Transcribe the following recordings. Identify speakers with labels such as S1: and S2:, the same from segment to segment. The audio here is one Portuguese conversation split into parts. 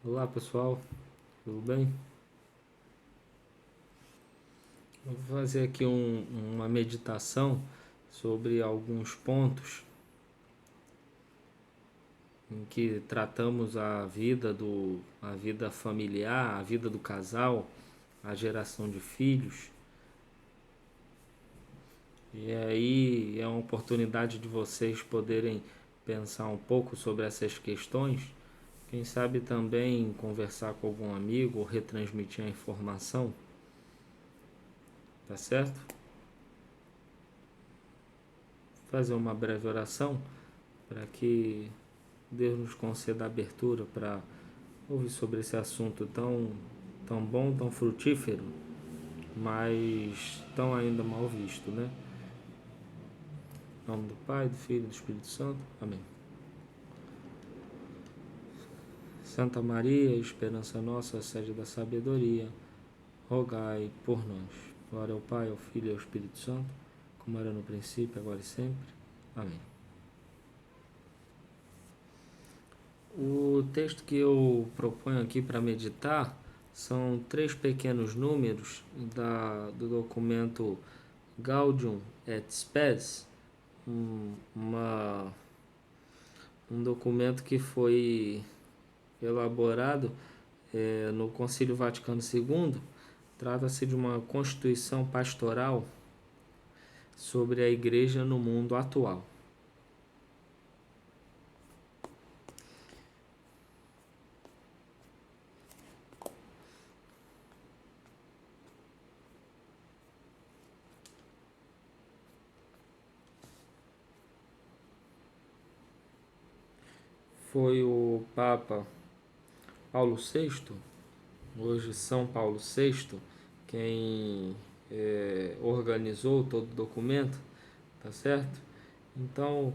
S1: Olá pessoal, tudo bem? Eu vou fazer aqui uma meditação sobre alguns pontos em que tratamos a vida familiar, a vida do casal, a geração de filhos. E aí é uma oportunidade de vocês poderem pensar um pouco sobre essas questões. Quem sabe também conversar com algum amigo ou retransmitir a informação, tá certo? Fazer uma breve oração para que Deus nos conceda abertura para ouvir sobre esse assunto tão bom, tão frutífero, mas tão ainda mal visto, né? Em nome do Pai, do Filho e do Espírito Santo. Amém. Santa Maria, esperança nossa, sede da sabedoria, rogai por nós. Glória ao Pai, ao Filho e ao Espírito Santo, como era no princípio, agora e sempre. Amém. O texto que eu proponho aqui para meditar são 3 pequenos números do documento Gaudium et Spes, um documento que foi elaborado no Concílio Vaticano II. Trata-se de uma constituição pastoral sobre a Igreja no mundo atual. Foi o Papa Paulo VI, hoje São Paulo VI, quem organizou todo o documento, tá certo? Então,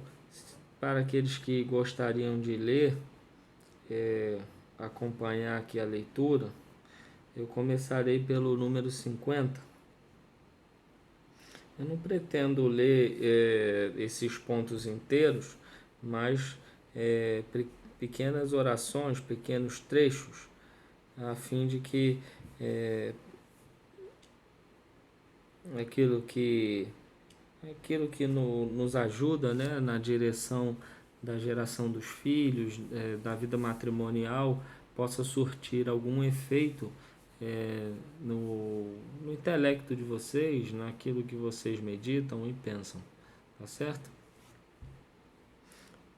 S1: para aqueles que gostariam de ler, acompanhar aqui a leitura, eu começarei pelo número 50. Eu não pretendo ler esses pontos inteiros, mas pequenas orações, pequenos trechos, a fim de que aquilo que nos ajuda, né, na direção da geração dos filhos, da vida matrimonial, possa surtir algum efeito no intelecto de vocês, naquilo que vocês meditam e pensam, tá certo?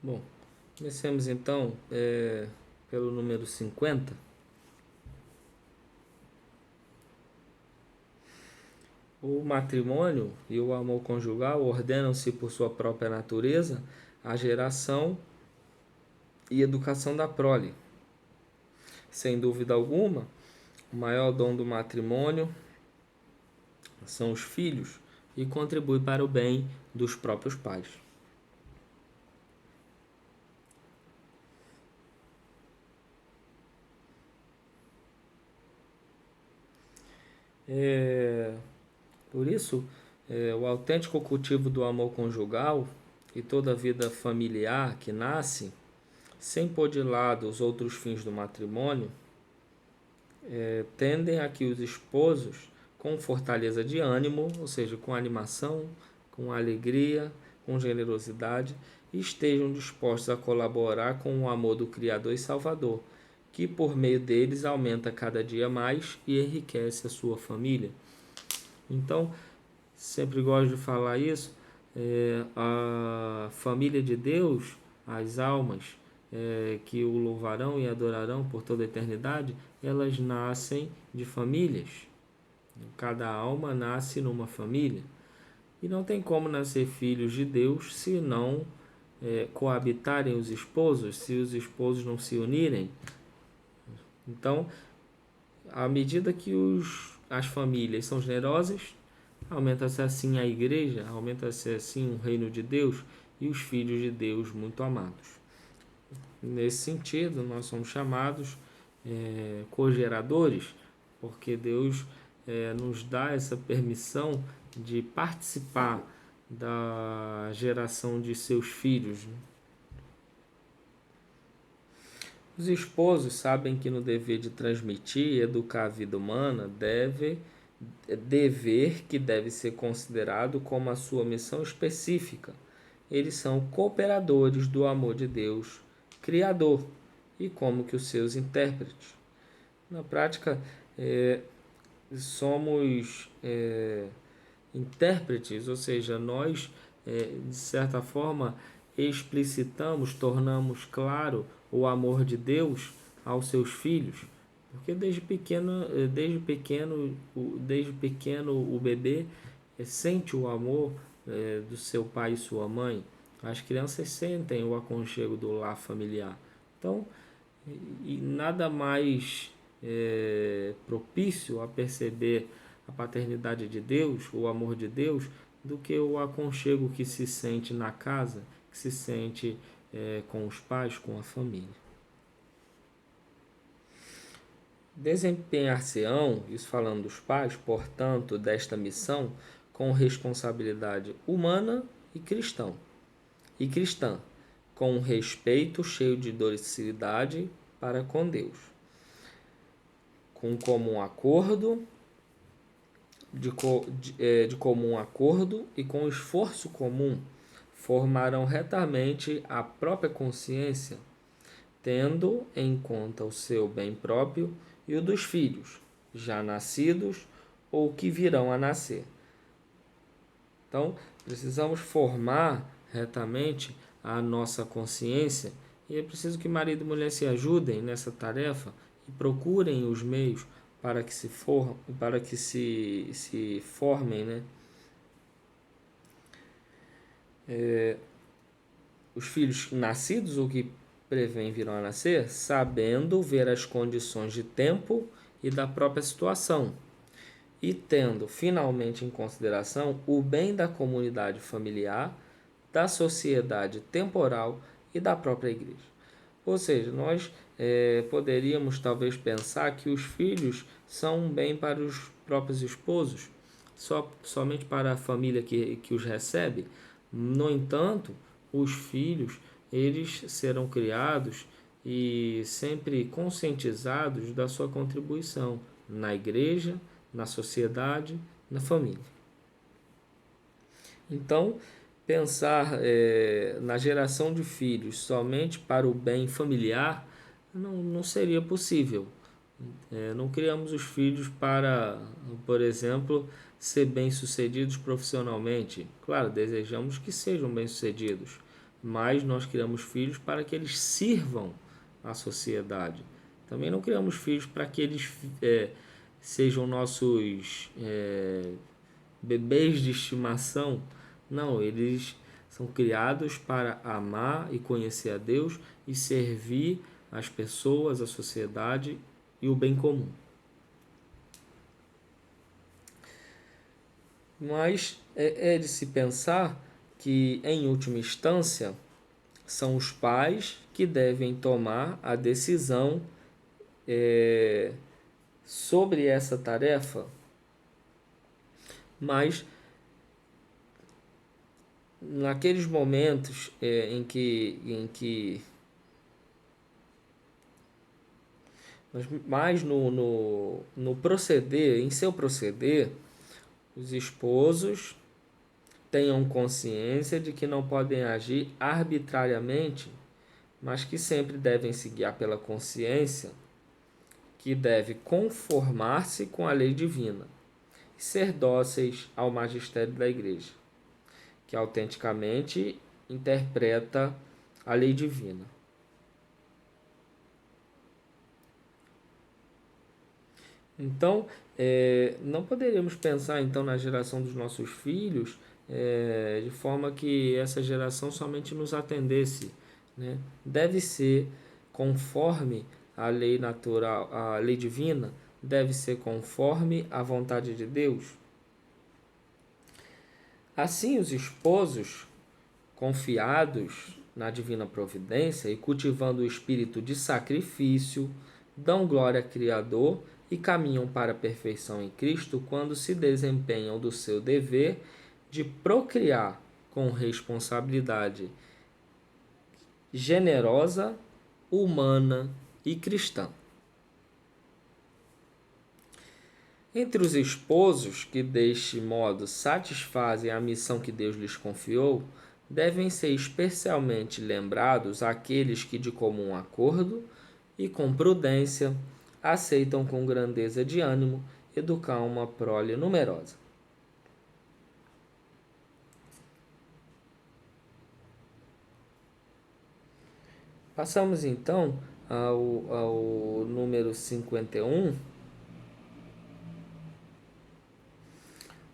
S1: Bom, comecemos então pelo número 50. O matrimônio e o amor conjugal ordenam-se por sua própria natureza a geração e educação da prole. Sem dúvida alguma, o maior dom do matrimônio são os filhos e contribui para o bem dos próprios pais. Por isso, o autêntico cultivo do amor conjugal e toda a vida familiar que nasce, sem pôr de lado os outros fins do matrimônio, tendem a que os esposos, com fortaleza de ânimo, ou seja, com animação, com alegria, com generosidade, estejam dispostos a colaborar com o amor do Criador e Salvador, que por meio deles aumenta cada dia mais e enriquece a sua família. Então, sempre gosto de falar isso, a família de Deus, as almas que o louvarão e adorarão por toda a eternidade, elas nascem de famílias. Cada alma nasce numa família. E não tem como nascer filhos de Deus se não coabitarem os esposos, se os esposos não se unirem. Então, à medida que as famílias são generosas, aumenta-se assim a igreja, aumenta-se assim o reino de Deus e os filhos de Deus muito amados. Nesse sentido, nós somos chamados cogeradores, porque Deus nos dá essa permissão de participar da geração de seus filhos. Os esposos sabem que no dever de transmitir e educar a vida humana dever que deve ser considerado como a sua missão específica. Eles são cooperadores do amor de Deus, Criador, e como que os seus intérpretes. Na prática, somos intérpretes, ou seja, nós, de certa forma, explicitamos, tornamos claro o amor de Deus aos seus filhos, porque desde pequeno o bebê sente o amor do seu pai e sua mãe. As crianças sentem o aconchego do lar familiar. Então, e nada mais propício a perceber a paternidade de Deus, o amor de Deus, do que o aconchego que se sente na casa, que se sente com os pais, com a família. Desempenhar-se-ão, isso falando dos pais, portanto, desta missão, com responsabilidade humana e cristã, com um respeito cheio de docilidade para com Deus, com comum acordo, de comum acordo e com esforço comum, formarão retamente a própria consciência, tendo em conta o seu bem próprio e o dos filhos, já nascidos ou que virão a nascer. Então, precisamos formar retamente a nossa consciência e é preciso que marido e mulher se ajudem nessa tarefa e procurem os meios para que se formem, né? Os filhos nascidos ou que prevêem virão a nascer, sabendo ver as condições de tempo e da própria situação, e tendo finalmente em consideração o bem da comunidade familiar, da sociedade temporal e da própria igreja. Ou seja, nós poderíamos talvez pensar que os filhos são um bem para os próprios esposos, somente para a família que os recebe. No entanto, os filhos eles serão criados e sempre conscientizados da sua contribuição na igreja, na sociedade, na família. Então, pensar na geração de filhos somente para o bem familiar não seria possível. Não criamos os filhos para, por exemplo, ser bem-sucedidos profissionalmente. Claro, desejamos que sejam bem-sucedidos, mas nós criamos filhos para que eles sirvam à sociedade. Também não criamos filhos para que eles sejam nossos bebês de estimação. Não, eles são criados para amar e conhecer a Deus e servir as pessoas, a sociedade e o bem comum. Mas é de se pensar que, em última instância, são os pais que devem tomar a decisão sobre essa tarefa, mas naqueles momentos mas no proceder, em seu proceder, os esposos tenham consciência de que não podem agir arbitrariamente, mas que sempre devem se guiar pela consciência, que deve conformar-se com a lei divina e ser dóceis ao magistério da igreja, que autenticamente interpreta a lei divina. Então, não poderíamos pensar então na geração dos nossos filhos de forma que essa geração somente nos atendesse, né? Deve ser conforme a lei natural, a lei divina, deve ser conforme a vontade de Deus. Assim, os esposos, confiados na divina providência e cultivando o espírito de sacrifício, dão glória ao Criador e caminham para a perfeição em Cristo quando se desempenham do seu dever de procriar com responsabilidade generosa, humana e cristã. Entre os esposos que deste modo satisfazem a missão que Deus lhes confiou, devem ser especialmente lembrados aqueles que de comum acordo e com prudência aceitam com grandeza de ânimo educar uma prole numerosa. Passamos então ao número 51.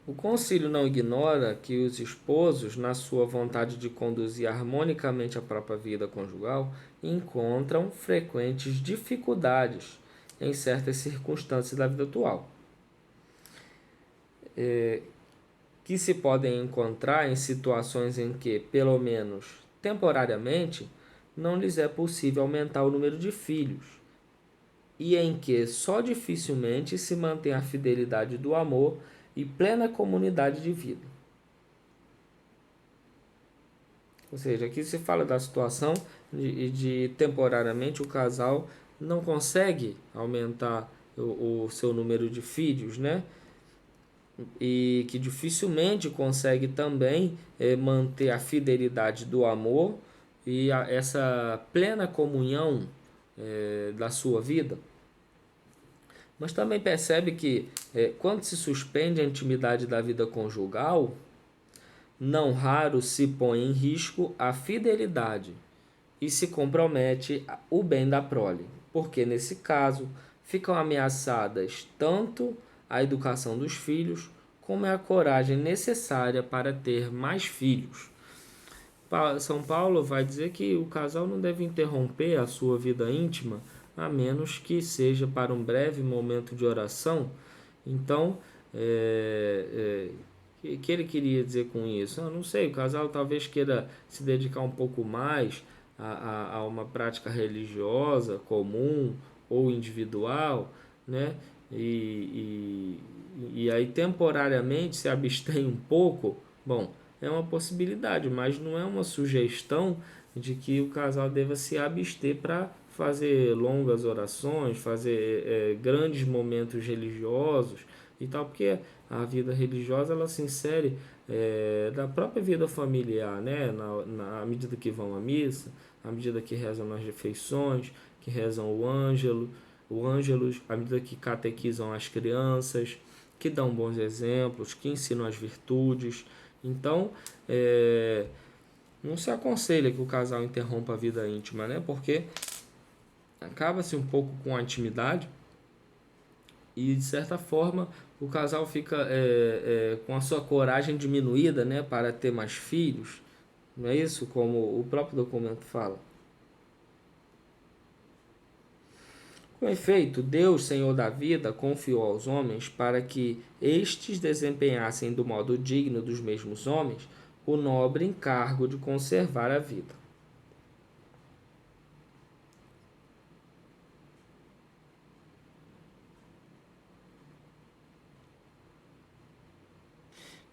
S1: O concílio não ignora que os esposos, na sua vontade de conduzir harmonicamente a própria vida conjugal, encontram frequentes dificuldades em certas circunstâncias da vida atual, que se podem encontrar em situações em que, pelo menos temporariamente, não lhes é possível aumentar o número de filhos, e em que só dificilmente se mantém a fidelidade do amor e plena comunidade de vida. Ou seja, aqui se fala da situação de temporariamente o casal não consegue aumentar o seu número de filhos, né? E que dificilmente consegue também manter a fidelidade do amor e essa plena comunhão da sua vida. Mas também percebe que quando se suspende a intimidade da vida conjugal, não raro se põe em risco a fidelidade e se compromete o bem da prole, porque nesse caso ficam ameaçadas tanto a educação dos filhos como a coragem necessária para ter mais filhos. São Paulo vai dizer que o casal não deve interromper a sua vida íntima a menos que seja para um breve momento de oração. Então, que ele queria dizer com isso? Eu não sei, o casal talvez queira se dedicar um pouco mais a uma prática religiosa comum ou individual, né? E aí temporariamente se abstém um pouco. Bom, é uma possibilidade, mas não é uma sugestão de que o casal deva se abster para fazer longas orações, fazer grandes momentos religiosos e tal, porque a vida religiosa ela se insere da própria vida familiar, né? À medida que vão à missa, à medida que rezam nas refeições, que rezam o ângelus, à medida que catequizam as crianças, que dão bons exemplos, que ensinam as virtudes. Então, não se aconselha que o casal interrompa a vida íntima, né? Porque acaba-se um pouco com a intimidade e, de certa forma, o casal fica com a sua coragem diminuída, né? Para ter mais filhos. Não é isso? Como o próprio documento fala. Com efeito, Deus, Senhor da vida, confiou aos homens para que estes desempenhassem do modo digno dos mesmos homens o nobre encargo de conservar a vida.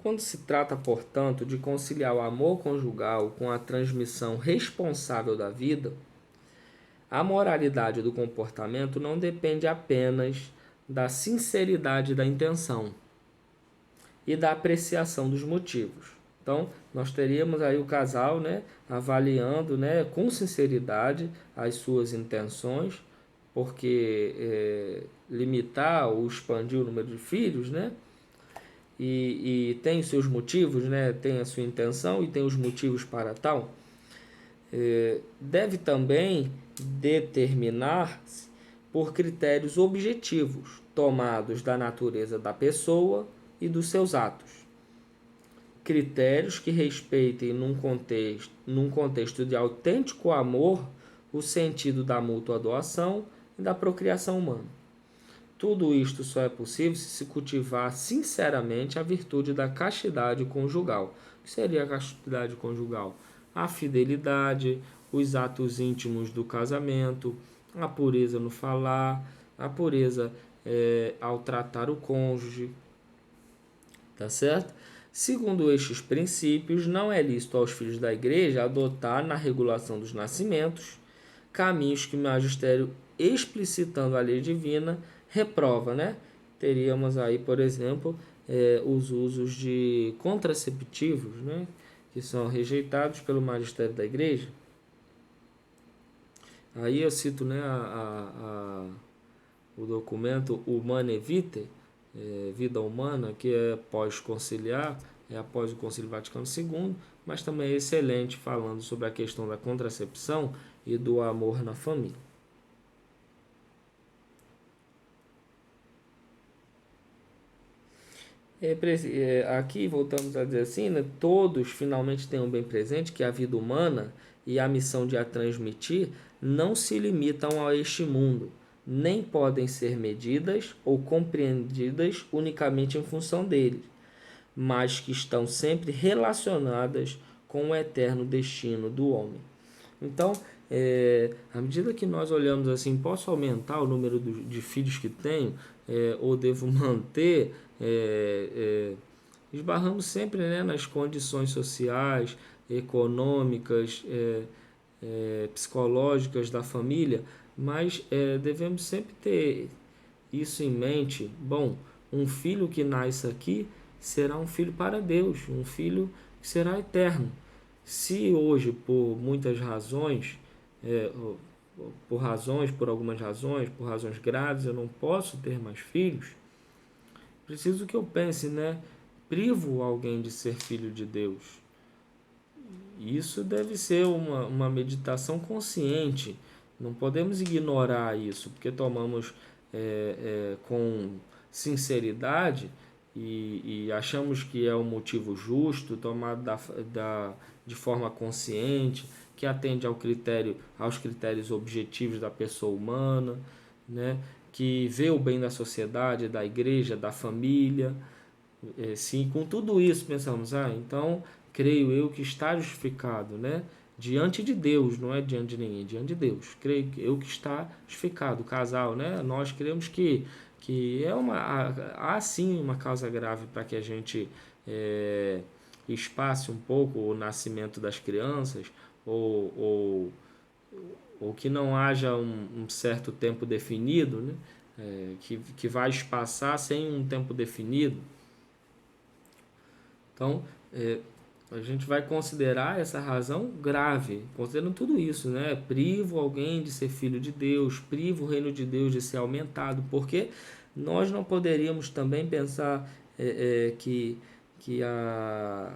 S1: Quando se trata, portanto, de conciliar o amor conjugal com a transmissão responsável da vida, a moralidade do comportamento não depende apenas da sinceridade da intenção e da apreciação dos motivos. Então, nós teríamos aí o casal, né, avaliando, né, com sinceridade as suas intenções, porque limitar ou expandir o número de filhos, né, e tem os seus motivos, né, tem a sua intenção e tem os motivos para tal, deve também determinar-se por critérios objetivos, tomados da natureza da pessoa e dos seus atos. Critérios que respeitem, num contexto de autêntico amor, o sentido da mútua doação e da procriação humana. Tudo isto só é possível se se cultivar sinceramente a virtude da castidade conjugal. O que seria a castidade conjugal? A fidelidade, os atos íntimos do casamento, a pureza no falar, a pureza ao tratar o cônjuge, tá certo? Segundo estes princípios, não é lícito aos filhos da igreja adotar na regulação dos nascimentos caminhos que o magistério explicitando a lei divina, reprova, né? Teríamos aí, por exemplo, os usos de contraceptivos, né? Que são rejeitados pelo magistério da igreja. Aí eu cito, né, o documento Humanae Vitae, Vida Humana, que é pós-conciliar, é após o Concílio Vaticano II, mas também é excelente falando sobre a questão da contracepção e do amor na família. Aqui voltamos a dizer assim, né, todos finalmente tenham bem presente que a vida humana e a missão de a transmitir não se limitam a este mundo, nem podem ser medidas ou compreendidas unicamente em função dele, mas que estão sempre relacionadas com o eterno destino do homem. Então, à medida que nós olhamos assim, posso aumentar o número de filhos que tenho, ou devo manter, esbarramos sempre, né, nas condições sociais, econômicas, psicológicas da família, mas devemos sempre ter isso em mente. Bom, um filho que nasce aqui será um filho para Deus, um filho que será eterno. Se hoje, por muitas razões, por algumas razões, por razões graves, eu não posso ter mais filhos, preciso que eu pense, né? Privo alguém de ser filho de Deus. Isso deve ser uma meditação consciente. Não podemos ignorar isso, porque tomamos com sinceridade e achamos que é um motivo justo, tomado de forma consciente, que atende aos critérios objetivos da pessoa humana, né? Que vê o bem da sociedade, da igreja, da família. Sim, com tudo isso pensamos, então creio eu que está justificado, né? Diante de Deus, não é diante de ninguém, diante de Deus. Creio eu que está justificado, o casal, né? Nós cremos que há sim uma causa grave para que a gente espace um pouco o nascimento das crianças, ou, ou, ou que não haja um certo tempo definido, né? Que vai espaçar sem um tempo definido. Então, a gente vai considerar essa razão grave, considerando tudo isso, né? Privo alguém de ser filho de Deus, privo o reino de Deus de ser aumentado, porque nós não poderíamos também pensar que a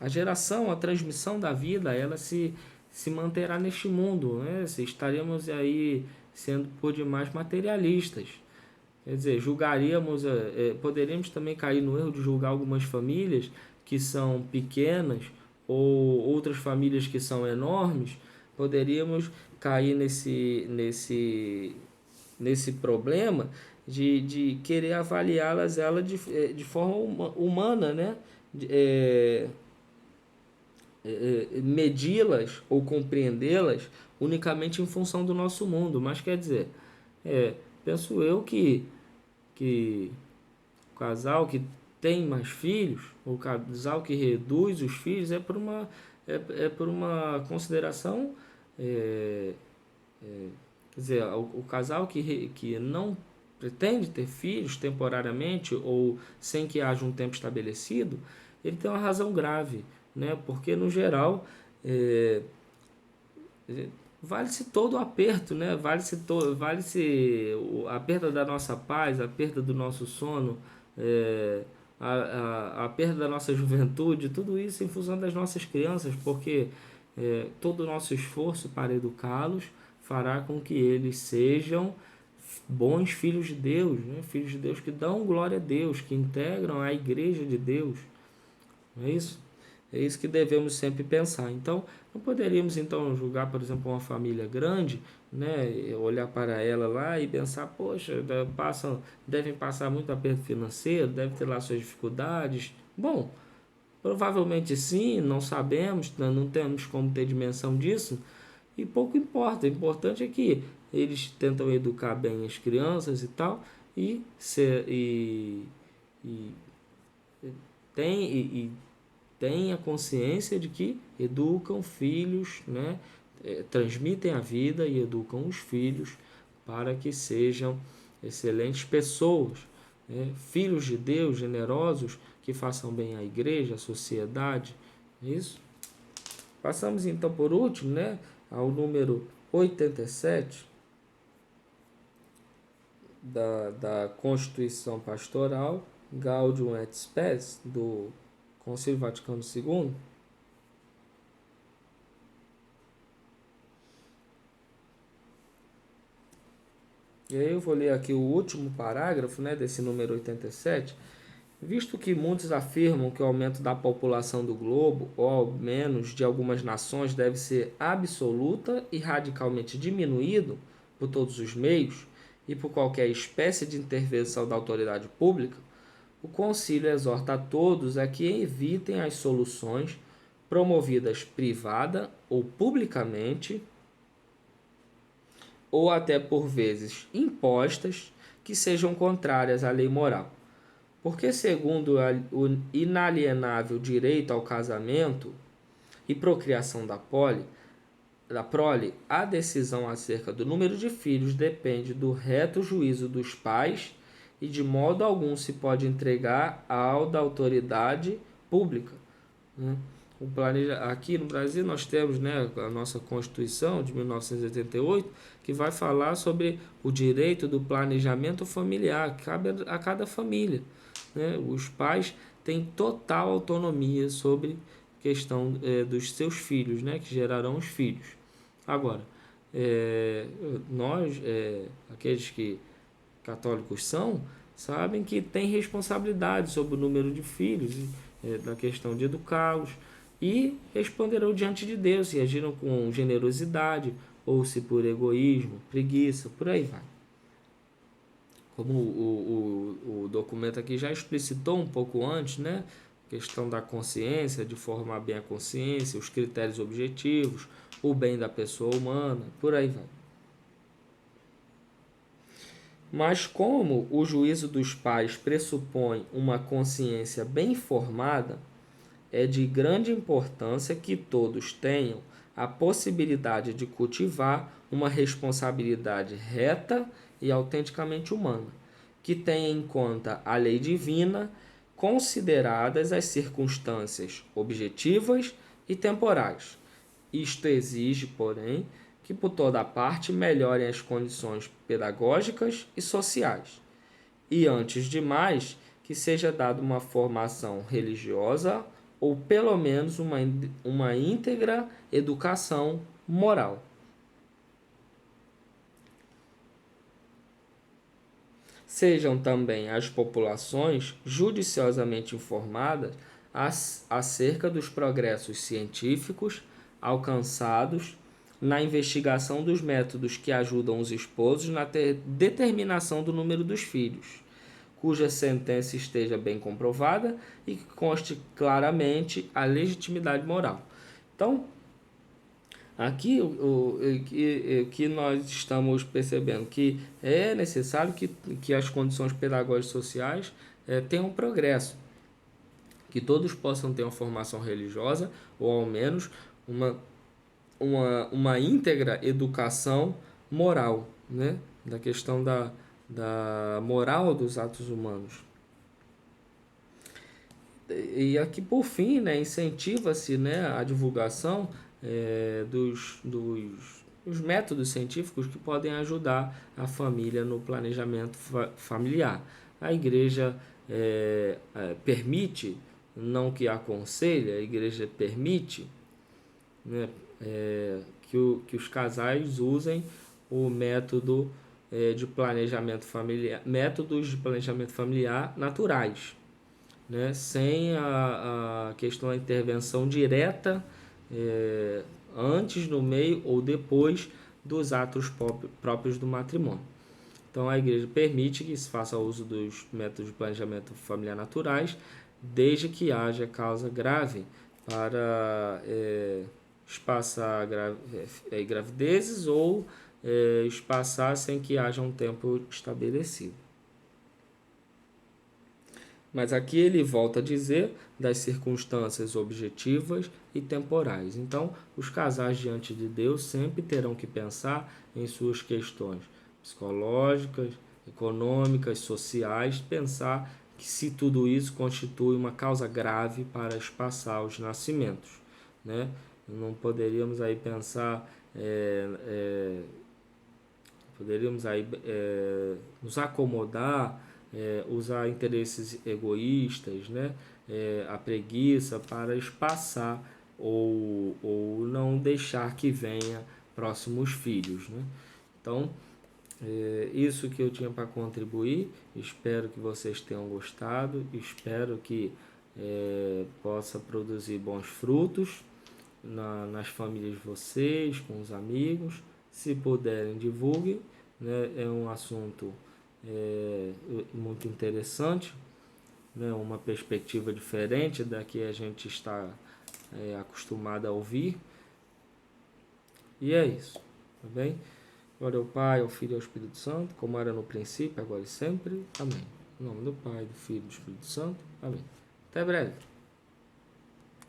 S1: geração, a transmissão da vida, ela se manterá neste mundo, né? Se estaremos aí sendo por demais materialistas. Quer dizer, poderíamos também cair no erro de julgar algumas famílias que são pequenas ou outras famílias que são enormes. Poderíamos cair nesse problema de querer avaliá-las de forma humana, né? Medi-las ou compreendê-las unicamente em função do nosso mundo. Mas quer dizer, penso eu que o casal que tem mais filhos, o casal que reduz os filhos, por uma consideração, quer dizer, o casal que não pretende ter filhos temporariamente ou sem que haja um tempo estabelecido, ele tem uma razão grave, né? Porque no geral vale-se todo o aperto, né? Vale-se a perda da nossa paz, a perda do nosso sono, a perda da nossa juventude, tudo isso em função das nossas crianças, porque todo o nosso esforço para educá-los fará com que eles sejam bons filhos de Deus, né? Filhos de Deus que dão glória a Deus, que integram a igreja de Deus. Não é isso? É isso que devemos sempre pensar. Então, não poderíamos então julgar, por exemplo, uma família grande, né, olhar para ela lá e pensar, poxa, devem passar muito aperto financeiro, devem ter lá suas dificuldades. Bom, provavelmente sim, não sabemos, não temos como ter dimensão disso, e pouco importa. O importante é que eles tentam educar bem as crianças e tal, e tem a consciência de que educam filhos, né? transmitem a vida e educam os filhos para que sejam excelentes pessoas, né? Filhos de Deus, generosos, que façam bem à igreja, à sociedade. Isso. Passamos então por último, né, ao número 87 da Constituição Pastoral, Gaudium et Spes, do Concílio Vaticano II. E aí eu vou ler aqui o último parágrafo, né, desse número 87. Visto que muitos afirmam que o aumento da população do globo, ou ao menos de algumas nações, deve ser absoluta e radicalmente diminuído por todos os meios e por qualquer espécie de intervenção da autoridade pública, o concílio exorta a todos a que evitem as soluções promovidas privada ou publicamente, ou até por vezes impostas, que sejam contrárias à lei moral. Porque, segundo o inalienável direito ao casamento e procriação da prole, a decisão acerca do número de filhos depende do reto juízo dos pais e de modo algum se pode entregar ao da autoridade pública, né? Aqui no Brasil nós temos, né, a nossa Constituição de 1988, que vai falar sobre o direito do planejamento familiar, que cabe a cada família, né? Os pais têm total autonomia sobre a questão dos seus filhos, né, que gerarão os filhos. Agora, nós, aqueles que católicos são, sabem que têm responsabilidade sobre o número de filhos, da questão de educá-los, e responderão diante de Deus se agiram com generosidade ou se por egoísmo, preguiça, por aí vai. Como o documento aqui já explicitou um pouco antes, né? Questão da consciência, de formar bem a consciência, os critérios objetivos, o bem da pessoa humana, por aí vai. Mas como o juízo dos pais pressupõe uma consciência bem formada, é de grande importância que todos tenham a possibilidade de cultivar uma responsabilidade reta e autenticamente humana, que tenha em conta a lei divina, consideradas as circunstâncias objetivas e temporais. Isto exige, porém, que por toda parte melhorem as condições pedagógicas e sociais. E, antes de mais, que seja dada uma formação religiosa ou pelo menos uma íntegra educação moral. Sejam também as populações judiciosamente informadas acerca dos progressos científicos alcançados na investigação dos métodos que ajudam os esposos na determinação do número dos filhos, cuja sentença esteja bem comprovada e que conste claramente a legitimidade moral. Então, aqui o que nós estamos percebendo que é necessário que as condições pedagógicas e sociais tenham progresso, que todos possam ter uma formação religiosa ou ao menos uma íntegra educação moral, né? Da questão da moral dos atos humanos. E aqui, por fim, né, incentiva-se, né, a divulgação dos métodos científicos que podem ajudar a família no planejamento familiar. A igreja permite, não que aconselha, a igreja permite, né, que os casais usem o método de planejamento familiar, métodos de planejamento familiar naturais, né, sem a questão da intervenção direta antes, no meio ou depois dos atos próprios do matrimônio. Então a igreja permite que se faça uso dos métodos de planejamento familiar naturais, desde que haja causa grave para espaçar gravidezes ou espaçar sem que haja um tempo estabelecido. Mas aqui ele volta a dizer das circunstâncias objetivas e temporais. Então, os casais diante de Deus sempre terão que pensar em suas questões psicológicas, econômicas, sociais, pensar que se tudo isso constitui uma causa grave para espaçar os nascimentos, né? Não poderíamos aí pensar, poderíamos aí nos acomodar, usar interesses egoístas, né? A preguiça para espaçar ou não deixar que venha próximos filhos, né? Então, isso que eu tinha para contribuir. Espero que vocês tenham gostado. Espero que possa produzir bons frutos nas famílias de vocês, com os amigos. Se puderem, divulguem. Né? É um assunto muito interessante, né? Uma perspectiva diferente da que a gente está acostumado a ouvir. E é isso, tá bem? Glória ao Pai, ao Filho e ao Espírito Santo, como era no princípio, agora e sempre. Amém. Em nome do Pai, do Filho e do Espírito Santo. Amém. Até breve.